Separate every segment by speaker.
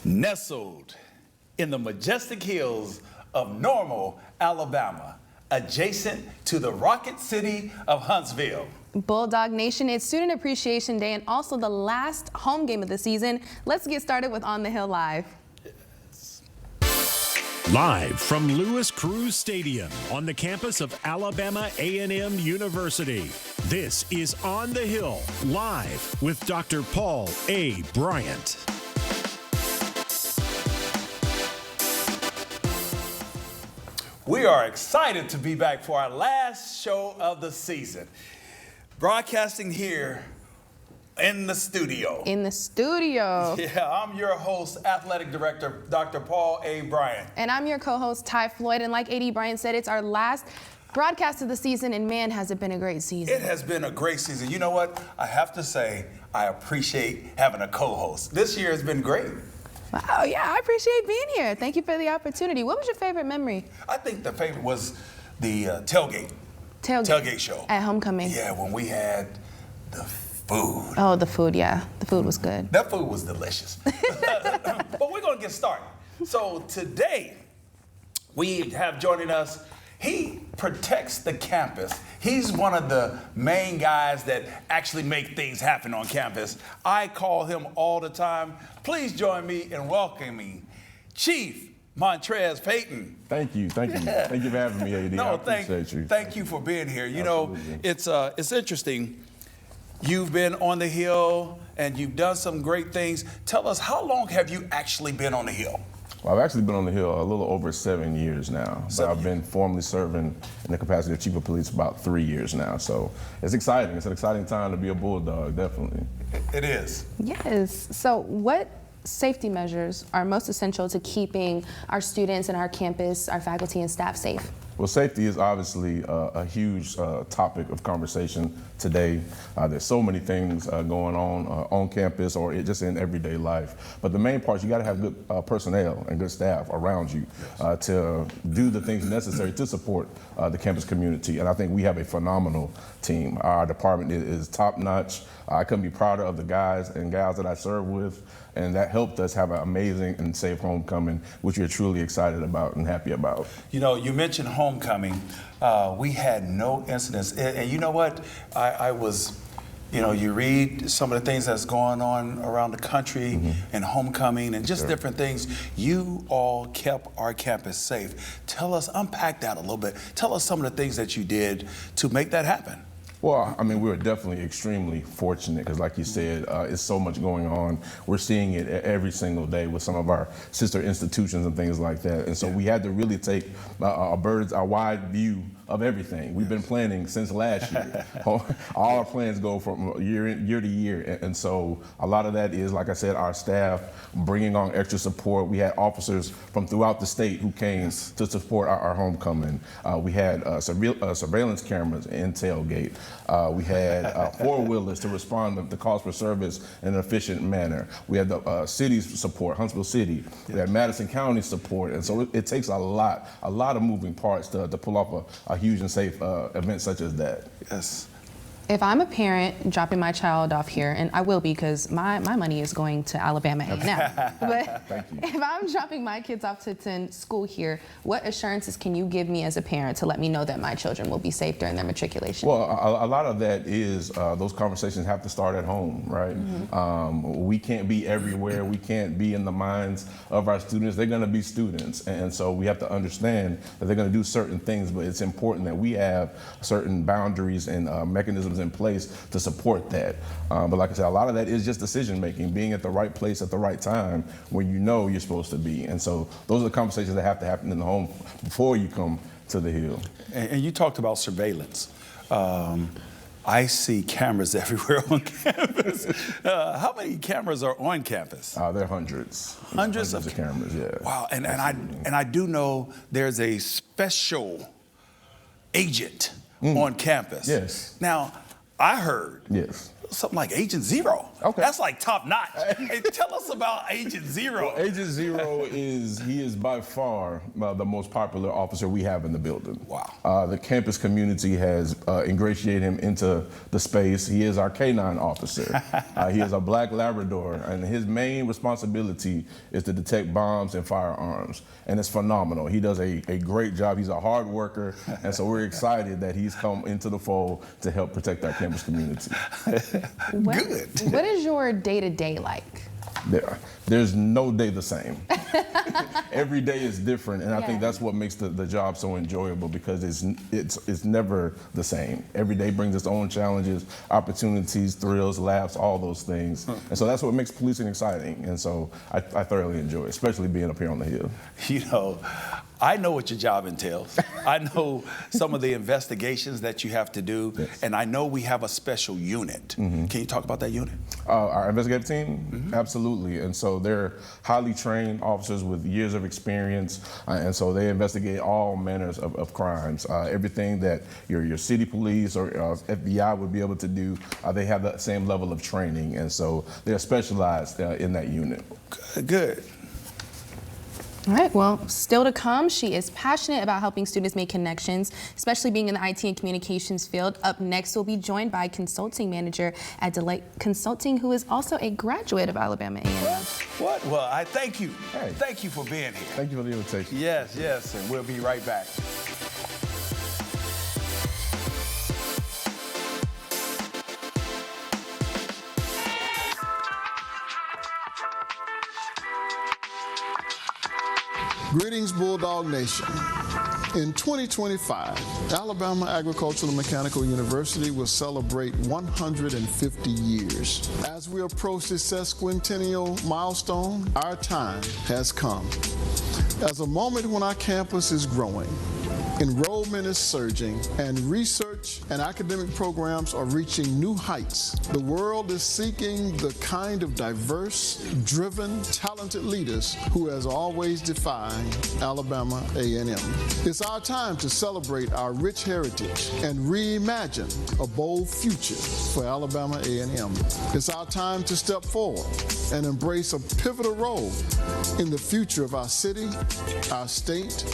Speaker 1: Nestled in the majestic hills of Normal, Alabama, adjacent to the Rocket City of Huntsville.
Speaker 2: Bulldog Nation, it's Student Appreciation Day and also the last home game of the season. Let's get started with On the Hill Live.
Speaker 3: Live from Lewis Cruz Stadium on the campus of Alabama A&M University, this is On the Hill, live with Dr. Paul A. Bryant.
Speaker 1: We are excited to be back for our last show of the season. Broadcasting here in the studio.
Speaker 2: In the studio.
Speaker 1: Yeah, I'm your host, Athletic Director, Dr. Paul A. Bryant.
Speaker 2: And I'm your co-host, Ty Floyd. And like A.D. Bryant said, it's our last broadcast of the season, and man, has it been a great season.
Speaker 1: It has been a great season. You know what? I have to say, I appreciate having a co-host. This year has been great.
Speaker 2: Wow, yeah, I appreciate being here. Thank you for the opportunity. What was your favorite memory?
Speaker 1: I think the favorite was the tailgate show.
Speaker 2: At homecoming.
Speaker 1: Yeah, when we had the food.
Speaker 2: Oh, the food, yeah. The food was good.
Speaker 1: That food was delicious. But we're going to get started. So today, we have joining us, he protects the campus. He's one of the main guys that actually make things happen on campus. I call him all the time. Please join me in welcoming Chief Montrez Payton.
Speaker 4: Thank you. Thank you for having me, AD.
Speaker 1: No,
Speaker 4: I appreciate you.
Speaker 1: Thank you for being here. You
Speaker 4: Absolutely.
Speaker 1: know, it's interesting. You've been on the Hill and you've done some great things. Tell us, how long have you actually been on the Hill?
Speaker 4: Well, I've actually been on the Hill a little over 7 years now. But I've been formally serving in the capacity of Chief of Police about 3 years now. So it's exciting. It's an exciting time to be a Bulldog, definitely.
Speaker 1: It is.
Speaker 2: Yes. So what safety measures are most essential to keeping our students and our campus, our faculty and staff safe?
Speaker 4: Well, safety is obviously a huge topic of conversation today. There's so many things going on campus or just in everyday life. But the main part is you got to have good personnel and good staff around you to do the things necessary to support the campus community. And I think we have a phenomenal team. Our department is top notch. I couldn't be prouder of the guys and gals that I serve with. And that helped us have an amazing and safe homecoming, which we're truly excited about and happy about.
Speaker 1: You know, you mentioned homecoming. We had no incidents. And you know what? I was, you know, you read some of the things that's going on around the country and homecoming and just different things. You all kept our campus safe. Tell us, unpack that a little bit. Tell us some of the things that you did to make that happen.
Speaker 4: Well, I mean, we were definitely extremely fortunate because, like you said, it's so much going on. We're seeing it every single day with some of our sister institutions and things like that. And so we had to really take a wide view of everything. We've been planning since last year. All our plans go from year to year. And so a lot of that is, like I said, our staff bringing on extra support. We had officers from throughout the state who came to support our homecoming. We had surveillance cameras in tailgate. We had four-wheelers to respond to the calls for service in an efficient manner. We had the city's support, Huntsville City. We had Madison County support. And so it takes a lot of moving parts to pull off a huge and safe event such as that.
Speaker 1: Yes.
Speaker 2: If I'm a parent dropping my child off here, and I will be because my money is going to Alabama A&M, but if I'm dropping my kids off to attend school here, what assurances can you give me as a parent to let me know that my children will be safe during their matriculation?
Speaker 4: Well, a lot of that is those conversations have to start at home, right? We can't be everywhere. We can't be in the minds of our students. They're going to be students, and so we have to understand that they're going to do certain things, but it's important that we have certain boundaries and mechanisms in place to support that. But like I said, a lot of that is just decision making, being at the right place at the right time when you know you're supposed to be. And so those are the conversations that have to happen in the home before you come to the Hill.
Speaker 1: And you talked about surveillance. I see cameras everywhere on campus. How many cameras are on campus?
Speaker 4: There are hundreds.
Speaker 1: Hundreds
Speaker 4: of cameras, yeah.
Speaker 1: Wow, and I do know there's a special agent on campus.
Speaker 4: Yes.
Speaker 1: Now, I heard something like Agent Zero.
Speaker 4: Okay.
Speaker 1: That's like top notch. Hey, tell us about Agent Zero.
Speaker 4: Well, Agent Zero is by far the most popular officer we have in the building.
Speaker 1: Wow.
Speaker 4: The campus community has ingratiated him into the space. He is our K-9 officer. He is a black Labrador, and his main responsibility is to detect bombs and firearms. And it's phenomenal. He does a great job. He's a hard worker, and so we're excited that he's come into the fold to help protect our campus community.
Speaker 1: Good.
Speaker 2: What is your day-to-day like?
Speaker 4: There's no day the same. Every day is different, and I think
Speaker 2: Yeah.
Speaker 4: that's what makes the job so enjoyable, because it's never the same. Every day brings its own challenges, opportunities, thrills, laughs, all those things. And so that's what makes policing exciting. And so I thoroughly enjoy it, especially being up here on the Hill.
Speaker 1: You know, I know what your job entails. I know some of the investigations that you have to do,
Speaker 4: Yes.
Speaker 1: and I know we have a special unit. Can you talk about that unit?
Speaker 4: Our investigative team, absolutely. And so they're highly trained officers with years of experience, and so they investigate all manners of crimes. Everything that your city police or FBI would be able to do, they have that same level of training, and so they're specialized in that unit.
Speaker 1: Good.
Speaker 2: All right, well, still to come, she is passionate about helping students make connections, especially being in the IT and communications field. Up next, we'll be joined by consulting manager at Delight Consulting, who is also a graduate of Alabama A&M.
Speaker 1: What? Well, I thank you.
Speaker 4: Hey.
Speaker 1: Thank you for being here.
Speaker 4: Thank you for the invitation.
Speaker 1: Yes, yes, and we'll be right back.
Speaker 5: Greetings, Bulldog Nation. In 2025, Alabama Agricultural and Mechanical University will celebrate 150 years. As we approach this sesquicentennial milestone, our time has come. As a moment when our campus is growing, enrollment is surging, and research and academic programs are reaching new heights, the world is seeking the kind of diverse, driven, talented leaders who has always defined Alabama A&M. It's our time to celebrate our rich heritage and reimagine a bold future for Alabama A&M. It's our time to step forward and embrace a pivotal role in the future of our city, our state,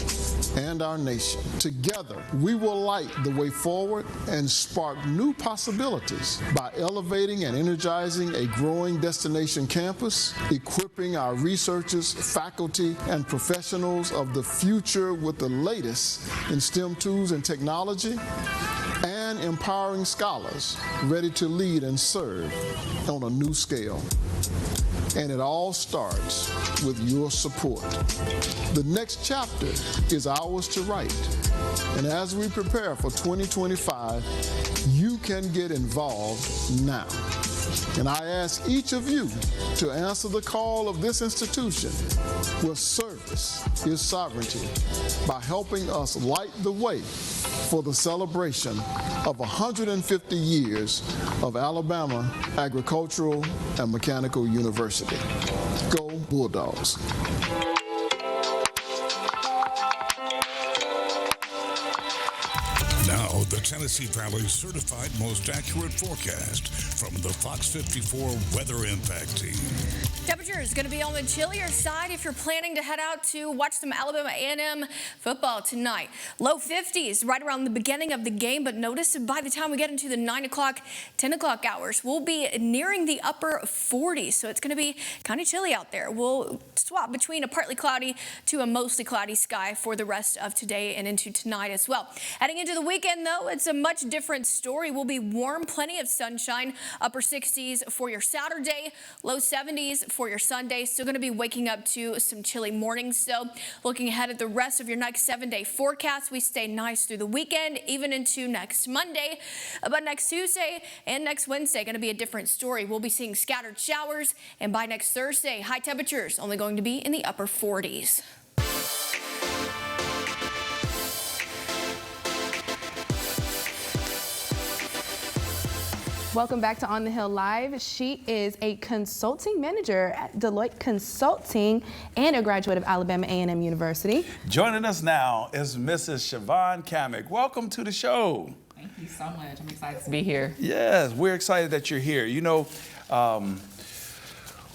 Speaker 5: and our nation. Together, we will light the way forward and spark new possibilities by elevating and energizing a growing destination campus, equipping our researchers, faculty, and professionals of the future with the latest in STEM tools and technology, and empowering scholars ready to lead and serve on a new scale. And it all starts with your support. The next chapter is ours to write. And as we prepare for 2025, you can get involved now. And I ask each of you to answer the call of this institution where service is sovereignty by helping us light the way for the celebration of 150 years of Alabama Agricultural and Mechanical University. Go Bulldogs.
Speaker 6: Now, the Tennessee Valley's certified most accurate forecast from the Fox 54 Weather Impact Team.
Speaker 7: Temperature is going to be on the chillier side if you're planning to head out to watch some Alabama A&M football tonight. Low 50s right around the beginning of the game, but notice by the time we get into the 9 o'clock, 10 o'clock hours, we'll be nearing the upper 40s, so it's going to be kind of chilly out there. We'll swap between a partly cloudy to a mostly cloudy sky for the rest of today and into tonight as well. Heading into the weekend, though, it's a much different story. We'll be warm, plenty of sunshine, upper 60s for your Saturday, low 70s for your Sunday. Still going to be waking up to some chilly mornings. So looking ahead at the rest of your next 7-day forecast, we stay nice through the weekend, even into next Monday. But next Tuesday and next Wednesday, going to be a different story. We'll be seeing scattered showers, and by next Thursday, high temperatures only going to be in the upper 40s.
Speaker 2: Welcome back to On the Hill Live. She is a consulting manager at Deloitte Consulting and a graduate of Alabama A&M University.
Speaker 1: Joining us now is Mrs. Siobhan Kamek. Welcome to the show.
Speaker 8: Thank you so much. I'm excited to be here.
Speaker 1: Yes, we're excited that you're here. You know,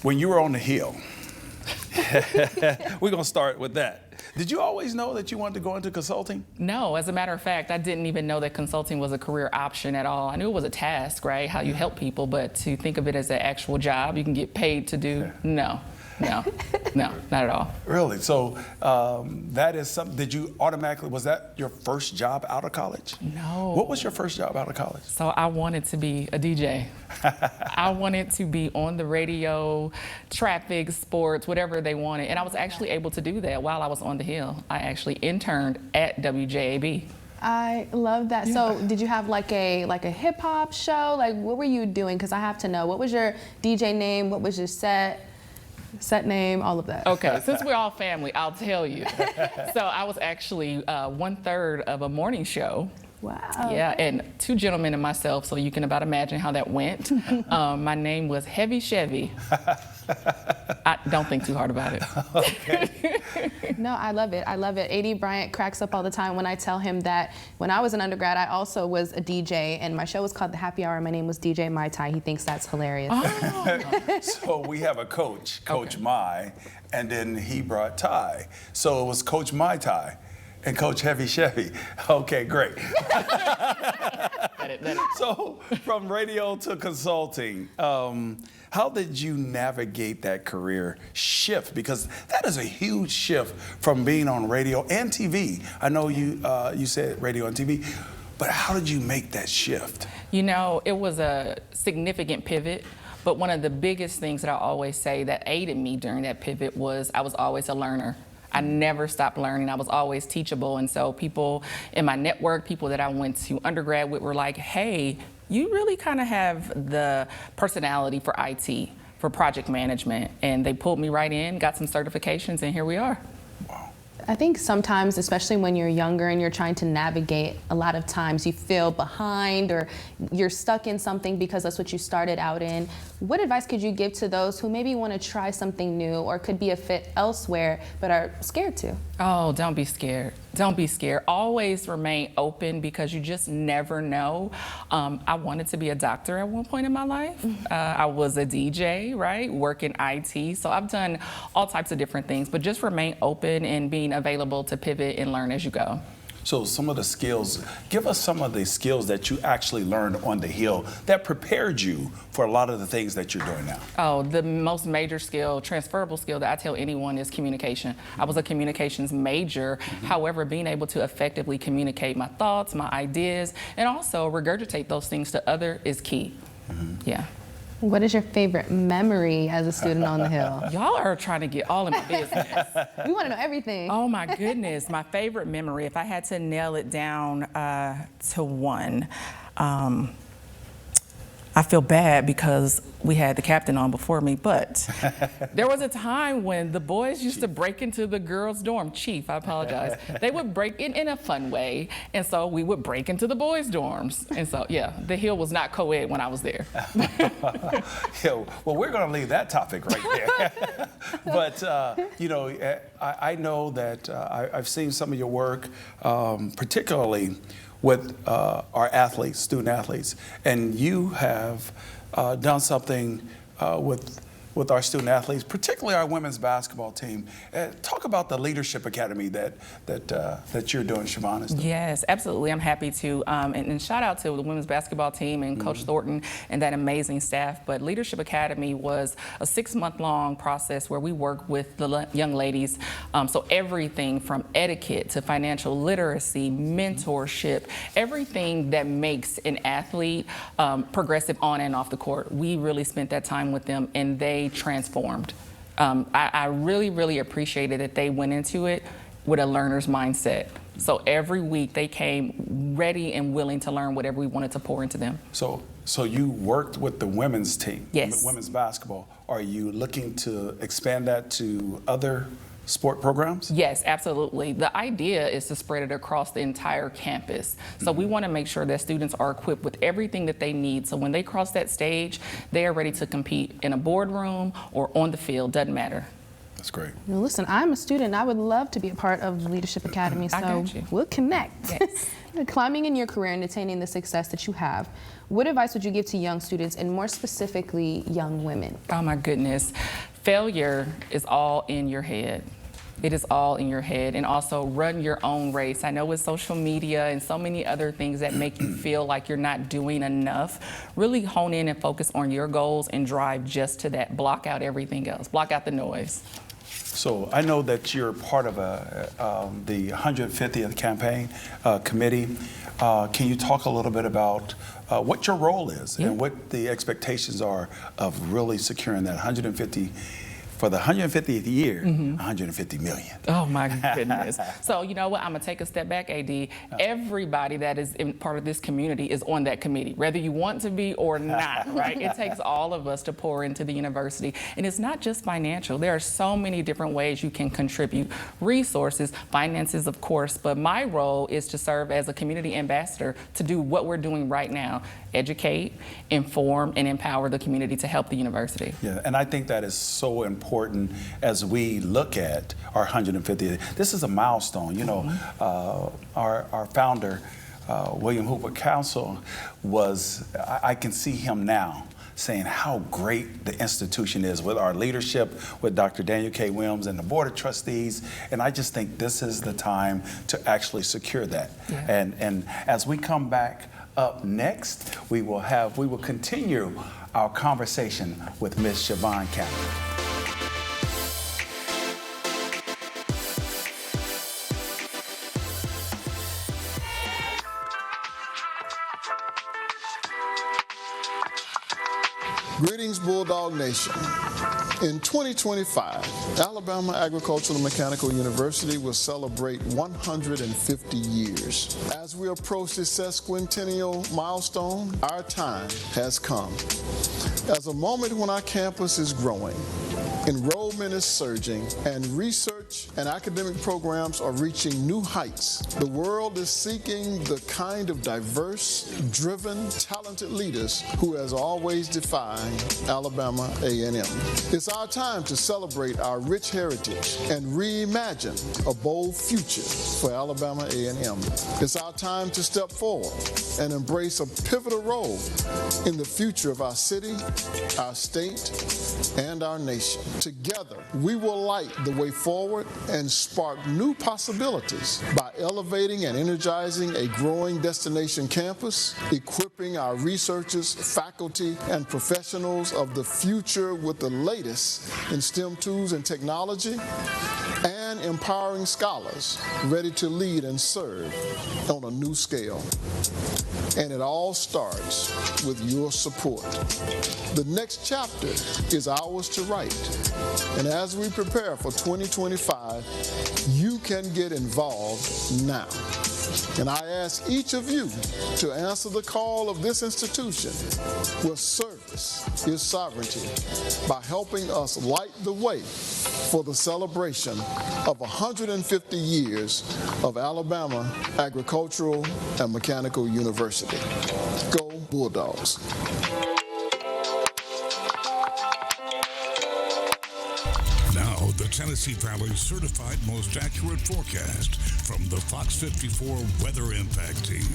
Speaker 1: when you were on the Hill, we're going to start with that. Did you always know that you wanted to go into consulting?
Speaker 8: No, as a matter of fact, I didn't even know that consulting was a career option at all. I knew it was a task, right? How you help people, but to think of it as an actual job you can get paid to do, no, not at all.
Speaker 1: Really? So that is something, did you automatically, was that your first job out of college?
Speaker 8: No.
Speaker 1: What was your first job out of college?
Speaker 8: So I wanted to be a DJ. I wanted to be on the radio, traffic, sports, whatever they wanted. And I was actually able to do that while I was on the Hill. I actually interned at WJAB.
Speaker 2: I love that. Yeah. So did you have like a hip hop show? Like what were you doing? Because I have to know. What was your DJ name? What was your set name, all of that?
Speaker 8: Okay, since we're all family, I'll tell you. So I was actually 1/3 of a morning show.
Speaker 2: Wow.
Speaker 8: Yeah, and 2 gentlemen and myself, so you can about imagine how that went. My name was Heavy Chevy. Don't think too hard about it.
Speaker 1: Okay.
Speaker 2: No, I love it. I love it. A.D. Bryant cracks up all the time when I tell him that when I was an undergrad, I also was a DJ, and my show was called The Happy Hour. My name was DJ Mai Tai. He thinks that's hilarious.
Speaker 8: Oh.
Speaker 1: So we have a coach, Coach Mai, and then he brought Ty. So it was Coach Mai Tai and Coach Heavy Chevy. Okay, great. So from radio to consulting, how did you navigate that career shift? Because that is a huge shift from being on radio and TV. I know you said radio and TV, but how did you make that shift?
Speaker 8: You know, it was a significant pivot. But one of the biggest things that I always say that aided me during that pivot was I was always a learner. I never stopped learning. I was always teachable. And so people in my network, people that I went to undergrad with were like, hey, you really kind of have the personality for IT, for project management. And they pulled me right in, got some certifications, and here we are.
Speaker 2: I think sometimes, especially when you're younger and you're trying to navigate, a lot of times you feel behind or you're stuck in something because that's what you started out in. What advice could you give to those who maybe want to try something new or could be a fit elsewhere but are scared to?
Speaker 8: Oh, don't be scared. Don't be scared. Always remain open because you just never know. I wanted to be a doctor at one point in my life. I was a DJ, right? Work in IT. So I've done all types of different things, but just remain open and being available to pivot and learn as you go.
Speaker 1: So some of the skills, give us some of the skills that you actually learned on the Hill that prepared you for a lot of the things that you're doing now.
Speaker 8: Oh, the most major skill, transferable skill that I tell anyone is communication. I was a communications major. However, being able to effectively communicate my thoughts, my ideas, and also regurgitate those things to others is key. Yeah.
Speaker 2: What is your favorite memory as a student on the Hill?
Speaker 8: Y'all are trying to get all in my business.
Speaker 2: We want to know everything.
Speaker 8: Oh my goodness, my favorite memory, if I had to nail it down to one, I feel bad because we had the captain on before me, but there was a time when the boys used to break into the girls' dorm. Chief, I apologize. They would break in a fun way, and so we would break into the boys' dorms. And so, yeah, the Hill was not co-ed when I was there.
Speaker 1: Yeah, well, we're going to leave that topic right there. But, you know, I know that I've seen some of your work, particularly with our athletes, student athletes, and you have done something with our student athletes, particularly our women's basketball team. Talk about the Leadership Academy that you're doing, Siobhan. Is doing.
Speaker 8: Yes, absolutely. I'm happy to. And shout out to the women's basketball team and Coach Thornton and that amazing staff. But Leadership Academy was a 6-month-long process where we work with the young ladies. So everything from etiquette to financial literacy, mentorship, everything that makes an athlete progressive on and off the court. We really spent that time with them, and they transformed. I really, really appreciated that they went into it with a learner's mindset. So every week they came ready and willing to learn whatever we wanted to pour into them.
Speaker 1: So you worked with the women's team,
Speaker 8: yes,
Speaker 1: women's basketball. Are you looking to expand that to other sport programs?
Speaker 8: Yes, absolutely. The idea is to spread it across the entire campus. So we want to make sure that students are equipped with everything that they need. So when they cross that stage, they are ready to compete in a boardroom or on the field, doesn't matter.
Speaker 1: That's great.
Speaker 2: Well, listen, I'm a student. I would love to be a part of the Leadership Academy, so
Speaker 8: I got you.
Speaker 2: we'll connect.
Speaker 8: Yes.
Speaker 2: Climbing in your career and attaining the success that you have, what advice would you give to young students and more specifically young women?
Speaker 8: Oh my goodness. Failure is all in your head. It is all in your head. And also run your own race. I know with social media and so many other things that make you feel like you're not doing enough, really hone in and focus on your goals and drive just to that. Block out everything else. Block out the noise.
Speaker 1: So I know that you're part of the 150th campaign committee. Can you talk a little bit about what your role is and what the expectations are of really securing that 150 for the 150th year, 150 million.
Speaker 8: Oh my goodness. So you know what, I'm gonna take a step back, AD. Everybody that is in part of this community is on that committee, whether you want to be or not, right? It takes all of us to pour into the university. And it's not just financial. There are so many different ways you can contribute. Resources, finances, of course, but my role is to serve as a community ambassador to do what we're doing right now. Educate, inform, and empower the community to help the university.
Speaker 1: Yeah, and I think that is so important as we look at our 150th. This is a milestone. You know, our founder, William Hooper Council, I can see him now saying how great the institution is with our leadership, with Dr. Daniel K. Williams and the Board of Trustees. And I just think this is the time to actually secure that. Yeah. And as we come back up next, we will continue our conversation with Ms. Siobhan Campbell.
Speaker 5: Greetings, Bulldog Nation. In 2025, Alabama Agricultural and Mechanical University will celebrate 150 years. As we approach this sesquicentennial milestone, our time has come. As a moment when our campus is growing, enrollment is surging, and research and academic programs are reaching new heights, the world is seeking the kind of diverse, driven, talented leaders who has always defined Alabama A&M. It's our time to celebrate our rich heritage and reimagine a bold future for Alabama A&M. It's our time to step forward and embrace a pivotal role in the future of our city, our state, and our nation. Together, we will light the way forward and spark new possibilities by elevating and energizing a growing destination campus, equipping our researchers, faculty, and professionals of the future with the latest in STEM tools and technology, and empowering scholars ready to lead and serve on a new scale. And it all starts with your support. The next chapter is ours to write. And as we prepare for 2025, you can get involved now. And I ask each of you to answer the call of this institution where service is sovereignty by helping us light the way for the celebration of 150 years of Alabama Agricultural and Mechanical University. Go Bulldogs.
Speaker 6: Now, the Tennessee Valley's certified most accurate forecast from the Fox 54 Weather Impact Team.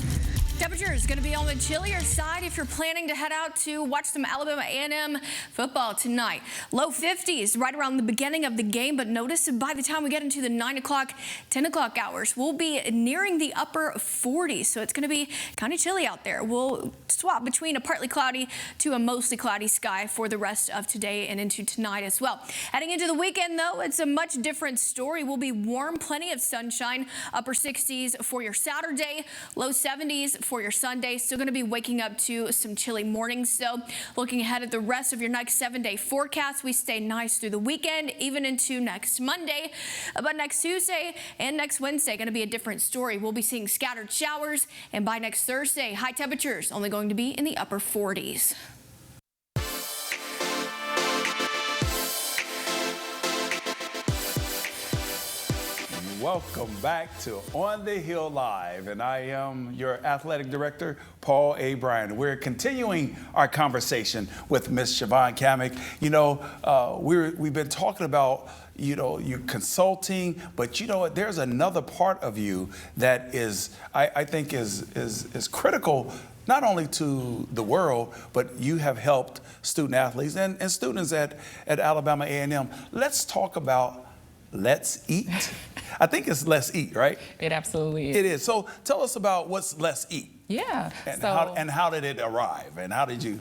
Speaker 7: Temperature is going to be on the chillier side if you're planning to head out to watch some Alabama A&M football tonight. Low 50s right around the beginning of the game, but notice by the time we get into the 9 o'clock, 10 o'clock hours, we'll be nearing the upper 40s, so it's going to be kind of chilly out there. We'll swap between a partly cloudy to a mostly cloudy sky for the rest of today and into tonight as well. Heading into the weekend, though, it's a much different story. We'll be warm, plenty of sunshine, upper 60s for your Saturday, low 70s for your Sunday. Still going to be waking up to some chilly mornings. So looking ahead at the rest of your next 7-day forecast, we stay nice through the weekend, even into next Monday. But next Tuesday and next Wednesday going to be a different story. We'll be seeing scattered showers, and by next Thursday, high temperatures only going to be in the upper 40s.
Speaker 1: Welcome back to On the Hill Live, and I am your athletic director, Paul A. Bryant. We're continuing our conversation with Miss Siobhan Kamick. You know, we've been talking about, you know, you consulting, but you know what? There's another part of you that is, I think, is critical. Not only to the world, but you have helped student athletes and students at Alabama A&M. Let's talk about Let's Eat. I think it's Let's Eat, right?
Speaker 8: It absolutely is.
Speaker 1: It is. So tell us about what's Let's Eat.
Speaker 8: Yeah.
Speaker 1: And how did it arrive? And how did you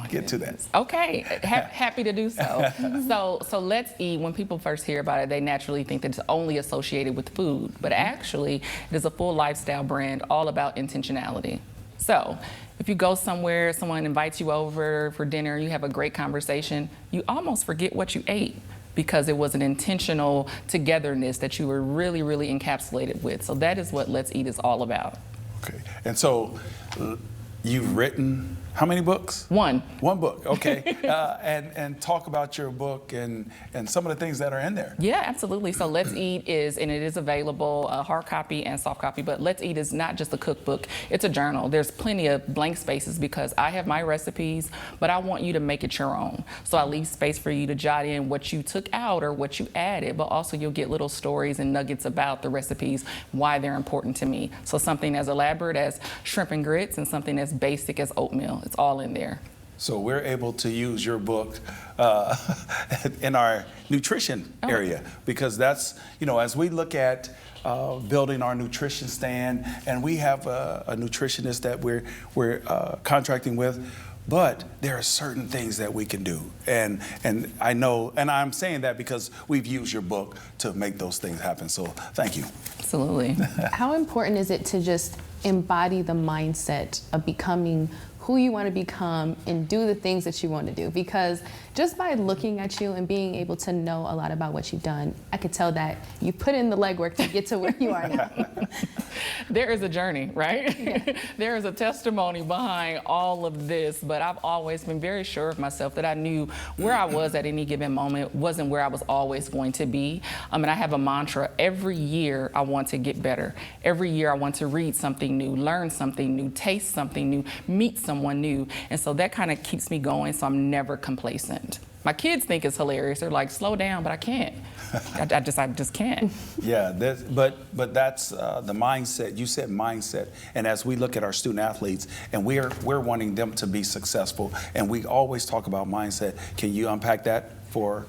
Speaker 1: get to that?
Speaker 8: Okay, happy to do so. So Let's Eat, when people first hear about it, they naturally think that it's only associated with food, but actually it is a full lifestyle brand all about intentionality. So if you go somewhere, someone invites you over for dinner, you have a great conversation, you almost forget what you ate because it was an intentional togetherness that you were really, really encapsulated with. So that is what Let's Eat is all about.
Speaker 1: Okay. And so you've written how many books?
Speaker 8: One.
Speaker 1: One book, okay. And talk about your book and some of the things that are in there.
Speaker 8: Yeah, absolutely. So Let's Eat is, and it is available, hard copy and soft copy, but Let's Eat is not just a cookbook, it's a journal. There's plenty of blank spaces because I have my recipes, but I want you to make it your own. So I leave space for you to jot in what you took out or what you added, but also you'll get little stories and nuggets about the recipes, why they're important to me. So something as elaborate as shrimp and grits and something as basic as oatmeal. It's all in there.
Speaker 1: So we're able to use your book in our nutrition area because that's, you know, as we look at building our nutrition stand, and we have a nutritionist that we're contracting with, but there are certain things that we can do. And I know, and I'm saying that because we've used your book to make those things happen. So thank you.
Speaker 8: Absolutely.
Speaker 2: How important is it to just embody the mindset of becoming who you want to become and do the things that you want to do? Because just by looking at you and being able to know a lot about what you've done, I could tell that you put in the legwork to get to where you are now.
Speaker 8: There is a journey, right? Yeah. There is a testimony behind all of this, but I've always been very sure of myself that I knew where I was at any given moment wasn't where I was always going to be. And I have a mantra: every year I want to get better. Every year I want to read something new, learn something new, taste something new, meet someone new. And so that kind of keeps me going, so I'm never complacent. My kids think it's hilarious. They're like, slow down, but I can't. I just can't.
Speaker 1: Yeah, but that's the mindset. You said mindset. And as we look at our student athletes, and we're wanting them to be successful, and we always talk about mindset. Can you unpack that?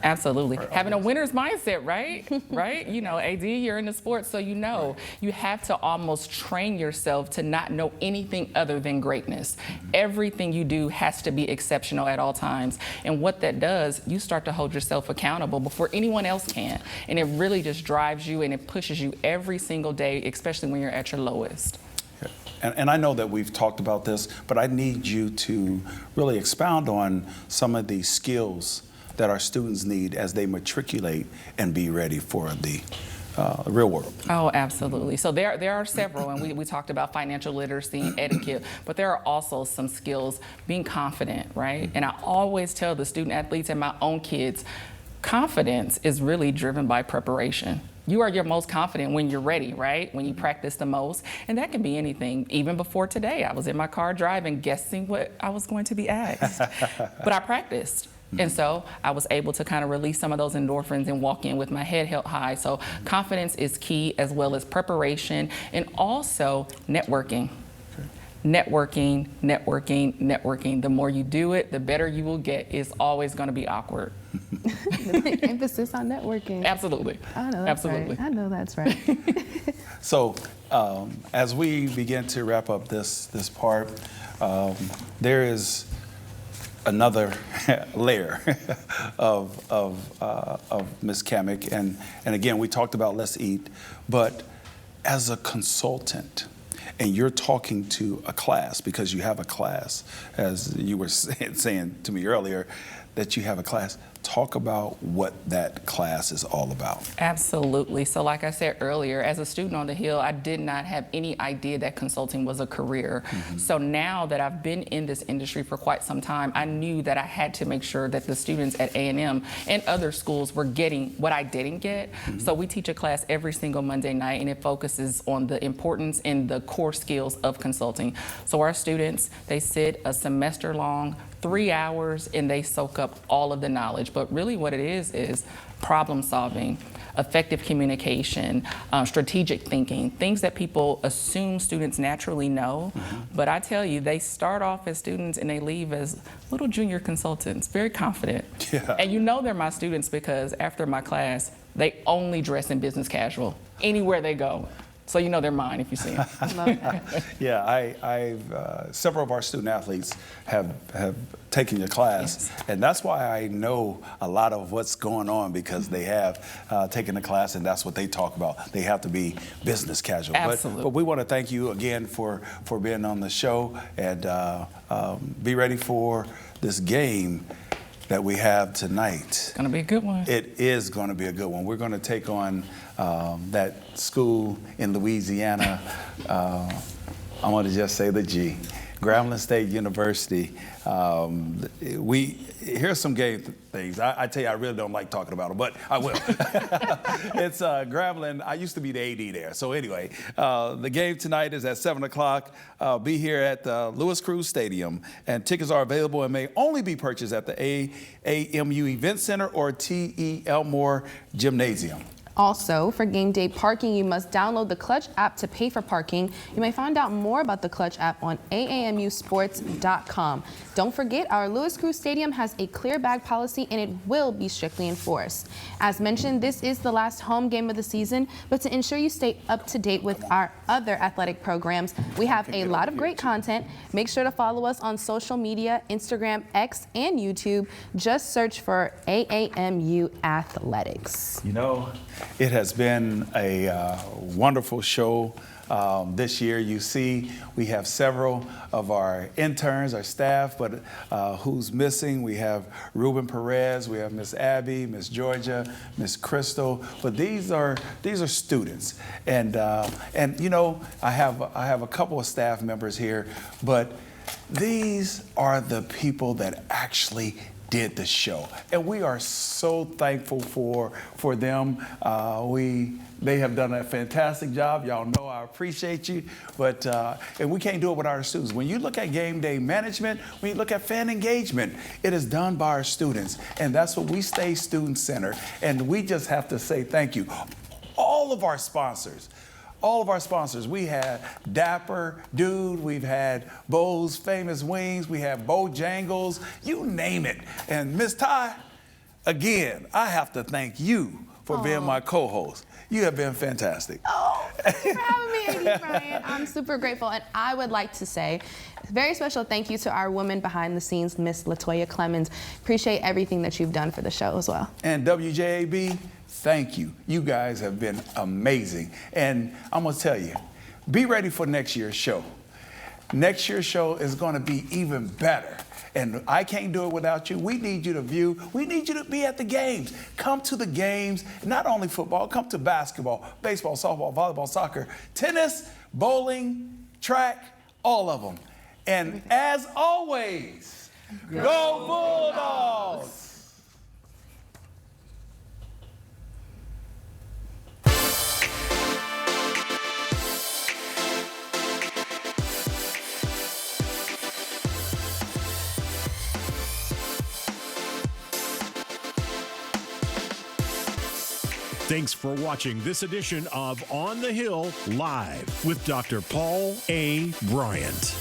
Speaker 8: Absolutely. Having a winner's mindset, right? Right? You know, AD, you're in the sports, so you know. You have to almost train yourself to not know anything other than greatness. Everything you do has to be exceptional at all times. And what that does, you start to hold yourself accountable before anyone else can. And it really just drives you and it pushes you every single day, especially when you're at your lowest.
Speaker 1: And I know that we've talked about this, but I need you to really expound on some of the skills that our students need as they matriculate and be ready for the real world.
Speaker 8: Oh, absolutely. So there are several, and we talked about financial literacy and etiquette, but there are also some skills, being confident, right? And I always tell the student athletes and my own kids, confidence is really driven by preparation. You are your most confident when you're ready, right? When you practice the most. And that can be anything. Even before today, I was in my car driving, guessing what I was going to be asked. But I practiced. And so I was able to kind of release some of those endorphins and walk in with my head held high. So confidence is key, as well as preparation and also networking. Networking, networking, networking. The more you do it, the better you will get. It's always going to be awkward.
Speaker 2: Emphasis on networking.
Speaker 8: Absolutely.
Speaker 2: I know that's
Speaker 8: Absolutely.
Speaker 2: right. I know that's right.
Speaker 1: So as we begin to wrap up this part, there is another layer of Ms. Kamick, and again, we talked about Let's Eat, but as a consultant, and you're talking to a class, because you have a class, as you were saying to me earlier, that you have a class. Talk about what that class is all about.
Speaker 8: Absolutely. So like I said earlier, as a student on the Hill, I did not have any idea that consulting was a career. So now that I've been in this industry for quite some time, I knew that I had to make sure that the students at A&M and other schools were getting what I didn't get. So we teach a class every single Monday night, and it focuses on the importance and the core skills of consulting. So our students, they sit a semester long, 3 hours, and they soak up all of the knowledge. But really what it is problem solving, effective communication, strategic thinking, things that people assume students naturally know. But I tell you, they start off as students and they leave as little junior consultants, very confident. And you know they're my students because after my class, they only dress in business casual anywhere they go. So you know they're mine if you see them.
Speaker 1: Yeah, I've several of our student athletes have taken your class, and that's why I know a lot of what's going on, because they have taken the class, and that's what they talk about. They have to be business casual.
Speaker 8: Absolutely.
Speaker 1: But we want to thank you again for being on the show, and be ready for this game that we have tonight.
Speaker 8: It's going to be a good one.
Speaker 1: It is going to be a good one. We're going to take on that school in Louisiana. I want to just say the G. Grambling State University. Here's some game things. I tell you, I really don't like talking about them, but I will. It's Grambling. I used to be the AD there. So anyway, the game tonight is at 7 o'clock. Be here at the Lewis Cruz Stadium, and tickets are available and may only be purchased at the AMU Event Center or T.E. Elmore Gymnasium.
Speaker 2: Also, for game day parking, you must download the Clutch app to pay for parking. You may find out more about the Clutch app on aamusports.com. Don't forget, our Lewis Cruz Stadium has a clear bag policy, and it will be strictly enforced. As mentioned, this is the last home game of the season, but to ensure you stay up to date with our other athletic programs, we have a lot of great content. Make sure to follow us on social media, Instagram, X, and YouTube. Just search for AAMU Athletics.
Speaker 1: You know, it has been a wonderful show this year. You see, we have several of our interns, our staff, but who's missing? We have Ruben Perez, we have Miss Abby, Miss Georgia, Miss Crystal, but these are students, and you know, I have a couple of staff members here, but these are the people that actually did the show, and we are so thankful for them. They have done a fantastic job. Y'all know I appreciate you, but and we can't do it without our students. When you look at game day management, when you look at fan engagement, it is done by our students, and that's what we stay student-centered, and we just have to say thank you. All of our sponsors. We had Dapper Dude, we've had Bo's Famous Wings, we have Bojangles, you name it. And Miss Ty, again, I have to thank you for being my co-host. You have been fantastic.
Speaker 2: Oh, thanks for having me, AD Bryant. I'm super grateful, and I would like to say a very special thank you to our woman behind the scenes, Miss LaToya Clemens. Appreciate everything that you've done for the show as well.
Speaker 1: And WJAB, thank you. You guys have been amazing. And I'm going to tell you, be ready for next year's show. Next year's show is going to be even better. And I can't do it without you. We need you to view. We need you to be at the games. Come to the games, not only football, come to basketball, baseball, softball, volleyball, soccer, tennis, bowling, track, all of them. And as always, go Bulldogs!
Speaker 3: Thanks for watching this edition of On the Hill Live with Dr. Paul A. Bryant.